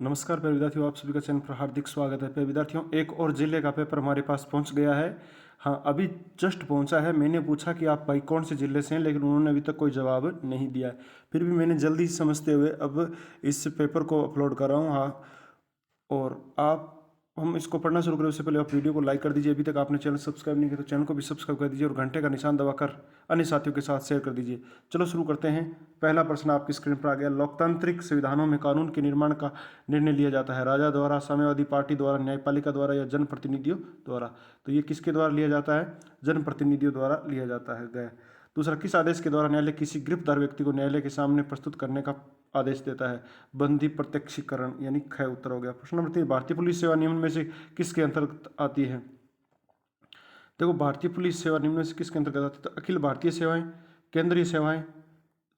नमस्कार प्यारे विद्यार्थियों, आप सभी का चैनल पर हार्दिक स्वागत है। प्यारे विद्यार्थियों, एक और जिले का पेपर हमारे पास पहुंच गया है। हाँ, अभी जस्ट पहुंचा है। मैंने पूछा कि आप भाई कौन से जिले से हैं, लेकिन उन्होंने अभी तक कोई जवाब नहीं दिया है। फिर भी मैंने जल्दी समझते हुए अब इस पेपर को अपलोड कर रहा हूँ। हाँ, और आप हम इसको पढ़ना शुरू करें उससे पहले आप वीडियो को लाइक कर दीजिए। अभी तक आपने चैनल सब्सक्राइब नहीं किया तो चैनल को भी सब्सक्राइब कर दीजिए और घंटे का निशान दबाकर अन्य साथियों के साथ शेयर कर दीजिए। चलो शुरू करते हैं। पहला प्रश्न आपकी स्क्रीन पर आ गया। लोकतांत्रिक संविधानों में कानून के निर्माण का निर्णय लिया जाता है राजा द्वारा, साम्यवादी पार्टी द्वारा, न्यायपालिका द्वारा या जनप्रतिनिधियों द्वारा। तो ये किसके द्वारा लिया जाता है? जनप्रतिनिधियों द्वारा लिया जाता है। गया। दूसरा, किस आदेश के द्वारा न्यायालय किसी गिरफ्तार व्यक्ति को न्यायालय के सामने प्रस्तुत करने का आदेश देता है? बंदी प्रत्यक्षीकरण, यानी ख उत्तर हो गया। प्रश्न नंबर 3, भारतीय पुलिस सेवा नियम में से किसके अंतर्गत आती है? देखो, भारतीय पुलिस सेवा नियम में से किसके अंतर्गत आती है? तो अखिल भारतीय सेवाएं, केंद्रीय सेवाएं,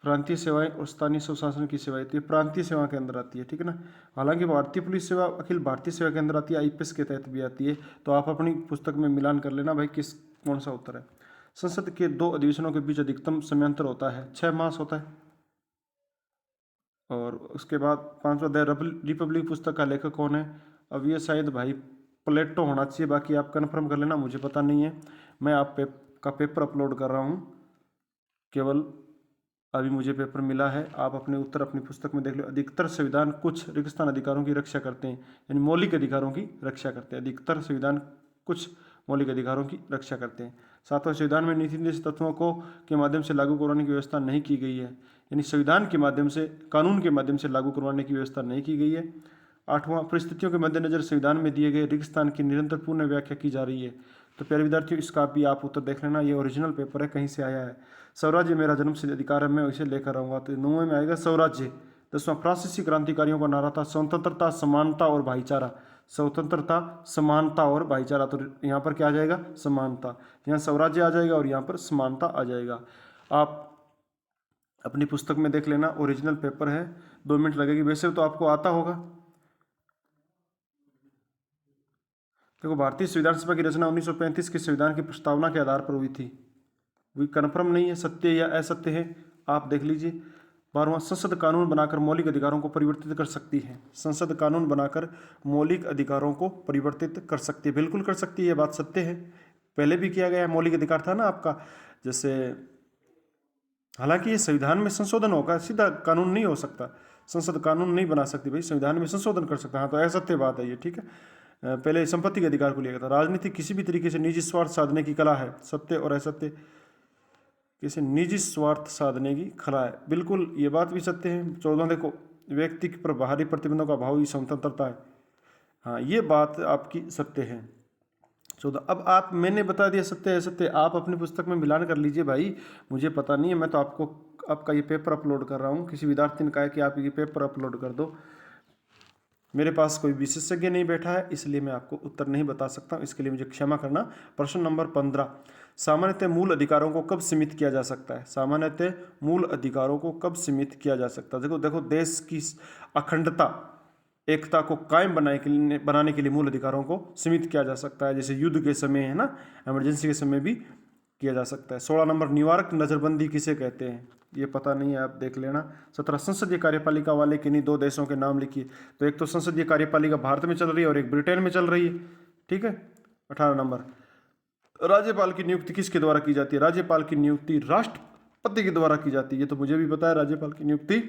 प्रांतीय सेवाएं और स्थानीय स्वशासन की सेवाएं। तो ये प्रांतीय सेवा के अंदर आती है, ठीक है ना। हालांकि भारतीय पुलिस सेवा अखिल भारतीय सेवा के अंदर आती है, आईपीएस के तहत भी आती है। तो आप अपनी पुस्तक में मिलान कर लेना भाई किस कौन सा उत्तर है। संसद के दो अधिवेशनों के बीच अधिकतम समयांतर होता है 6 मास होता है। और उसके बाद 5वां, द रिपब्लिक पुस्तक का लेखक कौन है? अब ये शायद भाई प्लेटो होना चाहिए, बाकी आप कन्फर्म कर लेना, मुझे पता नहीं है। मैं आप का पेपर अपलोड कर रहा हूँ, केवल अभी मुझे पेपर मिला है। आप अपने उत्तर अपनी पुस्तक में देख लो। अधिकतर संविधान कुछ रेगिस्तान अधिकारों की रक्षा करते हैं, यानी मौलिक अधिकारों की रक्षा करते हैं। अधिकतर संविधान कुछ मौलिक अधिकारों की रक्षा करते हैं। 7वां, संविधान में नीति निर्देश तत्वों को के माध्यम से लागू करवाने की व्यवस्था नहीं की गई है, यानी संविधान के माध्यम से, कानून के माध्यम से लागू करवाने की व्यवस्था नहीं की गई है। 8वां, परिस्थितियों के मद्देनजर संविधान में दिए गए रेगिस्तान की निरंतर पूर्ण व्याख्या की जा रही है। तो प्यारे विद्यार्थियों, इसका भी आप उत्तर देख लेना, ये ओरिजिनल पेपर है, कहीं से आया है। स्वराज्य मेरा जन्म सिद्ध अधिकार है, मैं इसे लेकर आऊँगा। तो 9वें में आएगा स्वराज्य। 10वां, फ्रांसीसी क्रांतिकारियों का नारा था स्वतंत्रता, समानता और भाईचारा। स्वतंत्रता, समानता और भाईचारा। तो यहाँ पर क्या आ जाएगा? समानता। यहाँ स्वराज्य आ जाएगा और यहाँ पर समानता आ जाएगा। आप अपनी पुस्तक में देख लेना, ओरिजिनल पेपर है, 2 मिनट लगेगी। वैसे तो आपको आता होगा। देखो, भारतीय संविधान सभा की रचना 1935 के संविधान की प्रस्तावना के आधार पर हुई थी। भी कन्फर्म नहीं है, सत्य या असत्य है, आप देख लीजिए। 12वां, संसद कानून बनाकर मौलिक अधिकारों को परिवर्तित कर सकती है। संसद कानून बनाकर मौलिक अधिकारों को परिवर्तित कर सकती है। बिल्कुल कर सकती है, ये बात सत्य है। पहले भी किया गया है, मौलिक अधिकार था ना आपका। जैसे हालांकि ये संविधान में संशोधन होगा, सीधा कानून नहीं हो सकता। संसद कानून नहीं बना सकती भाई, संविधान में संशोधन कर सकता है। हाँ, तो असत्य बात है ये, ठीक है। पहले संपत्ति के अधिकार को लिया गया था। राजनीति किसी भी तरीके से निजी स्वार्थ साधने की कला है। सत्य और असत्य, किसी निजी स्वार्थ साधने की कला है, बिल्कुल ये बात भी सत्य है। 14, देखो, व्यक्ति पर बाहरी प्रतिबंधों का अभाव ही स्वतंत्रता है। हाँ, ये बात आपकी सत्य है। 14, अब आप, मैंने बता दिया सत्य है असत्य, आप अपनी पुस्तक में मिलान कर लीजिए भाई, मुझे पता नहीं है। मैं तो आपको आपका ये पेपर अपलोड कर रहा हूँ। किसी विद्यार्थी ने कहा है कि आप ये पेपर अपलोड कर दो। मेरे पास कोई विशेषज्ञ नहीं बैठा है, इसलिए मैं आपको उत्तर नहीं बता सकता हूँ, इसके लिए मुझे क्षमा करना। प्रश्न नंबर 15, सामान्यतः मूल अधिकारों को कब सीमित किया जा सकता है? सामान्यतः मूल अधिकारों को कब सीमित किया जा सकता है? देखो देखो, देश की अखंडता, एकता को कायम बनाने के लिए मूल अधिकारों को सीमित किया जा सकता है। जैसे युद्ध के समय है ना, इमरजेंसी के समय भी किया जा सकता है। 16 नंबर, निवारक नजरबंदी किसे कहते हैं? ये पता नहीं है, आप देख लेना। 17, संसदीय कार्यपालिका वाले किन्हीं 2 देशों के नाम लिखिए। तो एक तो संसदीय कार्यपालिका भारत में चल रही है और एक ब्रिटेन में चल रही है, ठीक है। 18 नंबर, राज्यपाल की नियुक्ति किसके द्वारा की जाती है? राज्यपाल की नियुक्ति राष्ट्रपति के द्वारा की जाती है। ये तो मुझे भी पता है, राज्यपाल की नियुक्ति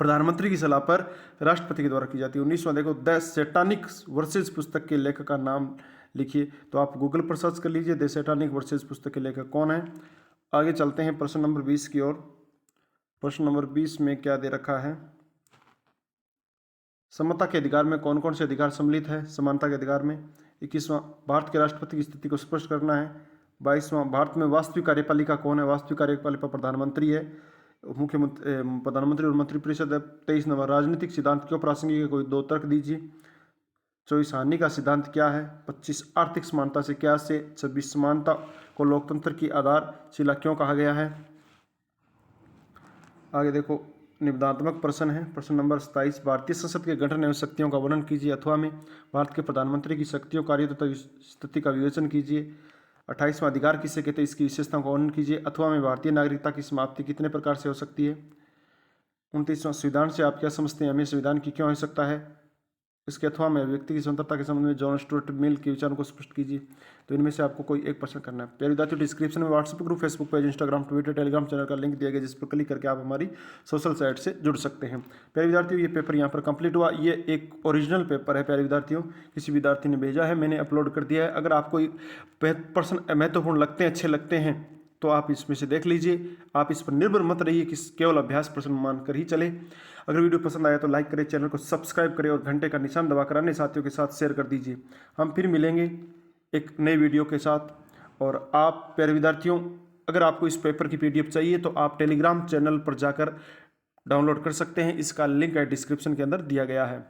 प्रधानमंत्री की सलाह पर राष्ट्रपति के द्वारा की जाती है। 19वां, देखो, द सैटानिक वर्सेज पुस्तक के लेखक का नाम लिखिए। तो आप गूगल पर सर्च कर लीजिए, द सैटानिक वर्सेज पुस्तक के लेखक कौन है। आगे चलते हैं प्रश्न नंबर 20 की ओर। प्रश्न नंबर 20 में क्या दे रखा है? समता के अधिकार में कौन कौन से अधिकार सम्मिलित है? समानता के अधिकार में। 21वां, भारत के राष्ट्रपति की स्थिति को स्पष्ट करना है। 22वां, भारत में वास्तविक कार्यपालिका कौन है? वास्तविक कार्यपालिका प्रधानमंत्री है, मुख्यमंत्री, प्रधानमंत्री और मंत्रिपरिषद है। 23 नंबर, राजनीतिक सिद्धांत क्यों प्रासंगिक है? कोई 2 तर्क दीजिए। 24, हानि का सिद्धांत क्या है? 25, आर्थिक समानता से क्या से? 26, समानता को लोकतंत्र की आधारशिला क्यों कहा गया है? आगे देखो, निबंधात्मक प्रश्न है। प्रश्न नंबर 27, भारतीय संसद के गठन एवं शक्तियों का वर्णन कीजिए। अथवा में भारत के प्रधानमंत्री की शक्तियों, कार्य तथा स्थिति का विवेचन कीजिए। 28वां, अधिकार किसे कहते हैं? इसकी विशेषताओं का वर्णन कीजिए। अथवा में भारतीय नागरिकता की समाप्ति कितने प्रकार से हो सकती है? 29वां, संविधान से आप क्या समझते हैं, हमें संविधान की क्यों आवश्यकता है। इसके अथवा में व्यक्ति की स्वतंत्रता के संबंध में जॉन स्टुअर्ट मिल के विचारों को स्पष्ट कीजिए। तो इनमें से आपको कोई एक प्रश्न करना है। प्यारे विद्यार्थियों, डिस्क्रिप्शन में WhatsApp group, Facebook page, Instagram, Twitter, Telegram channel का लिंक दिया गया, जिस पर क्लिक करके आप हमारी सोशल साइट से जुड़ सकते हैं। प्यारे विद्यार्थियों, ये पेपर यहाँ पर कंप्लीट हुआ। ये एक ओरिजिनल पेपर है प्यारे विद्यार्थियों, किसी विद्यार्थी ने भेजा है, मैंने अपलोड कर दिया है। अगर आपको प्रश्न महत्वपूर्ण लगते हैं, अच्छे लगते हैं, तो आप इसमें से देख लीजिए। आप इस पर निर्भर मत रहिए कि केवल अभ्यास प्रश्न मानकर ही चले। अगर वीडियो पसंद आया तो लाइक करें, चैनल को सब्सक्राइब करें और घंटे का निशान दबाकर अन्य साथियों के साथ शेयर कर दीजिए। हम फिर मिलेंगे एक नए वीडियो के साथ। और आप प्यारे विद्यार्थियों, अगर आपको इस पेपर की PDF चाहिए तो आप टेलीग्राम चैनल पर जाकर डाउनलोड कर सकते हैं। इसका लिंक है डिस्क्रिप्शन के अंदर दिया गया है।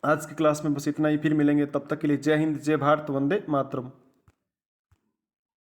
आज की क्लास में बस इतना ही, फिर मिलेंगे। तब तक के लिए जय हिंद, जय भारत, वंदे मातरम।